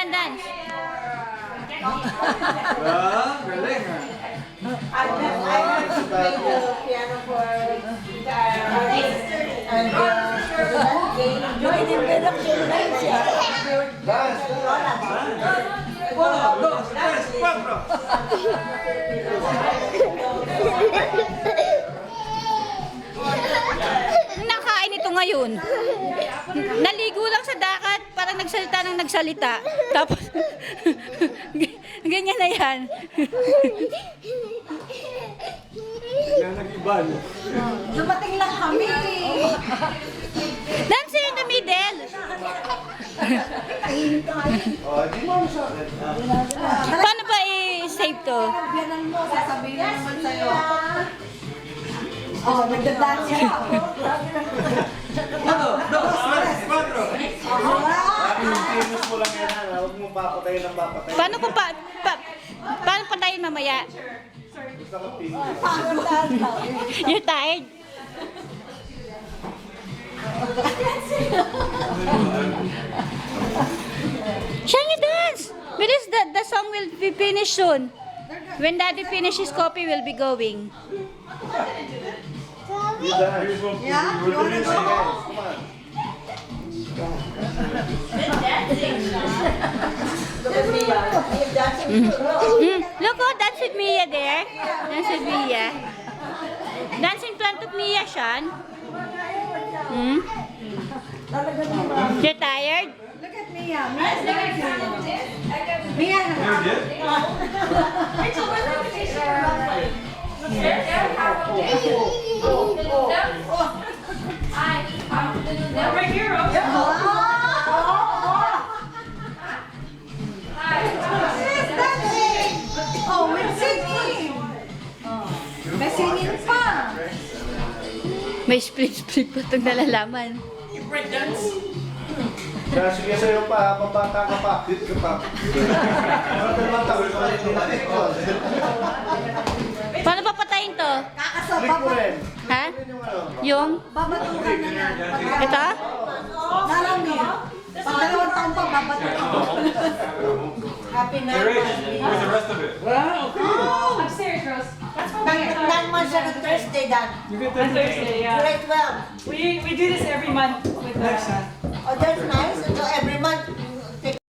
dance. Galing ah. I have to play the piano for and join in with the children. Dance! Uno, dos, tres, cuatro! Nakain ito ngayon. Naligo lang sa dagat, parang nagsalita ng nagsalita. Tapos, ganyan na yan. Yan nag-iban. Dumating lang kami. Dance in the middle. Oh, di mo sa akin. Paano ba i-save to? Biyanan mo, sasabihin naman sa'yo. Oh, nagda-dance siya. Uno, dos, tres, cuatro! Pinus mo lang yan, ha? Huwag mo papatayin ng papatayin. Paano ko paano patayin mamaya? Gusto ko pinus. You're tired? Shiny dance! Because the song will be finished soon. When Daddy finishes coffee, we'll be going. Yeah? You wanna go? Come on. Look at me. You're dancing too. Look, oh, dance with Mia there. Dance with Mia. Dance in front of Mia, Sean. Hmm? You're tired? Look at Mia. Mia's dancing. Mia. Rachel, where's the invitation? There. Right here, Rose. Oh, we're singing. May singing pa. May split pa itong nalalaman. Kaya sige sa'yo pa, habang bata ka pa, hit ka pa. Ano naman tawag ko rin nila dito? Paano pa patayin to? Click mo rin. Ha? Yung ano? Yung? Babatukan na yan. Ito? Narami. Pag 2 taon pa, babatukan. Happy na. Where's the rest of it? Upstairs, Rose. That's what we are. Nine months on Thursday, Dan. On Thursday, yeah. Grade 12. We do this every month with the. Oh, that's nice. So every month,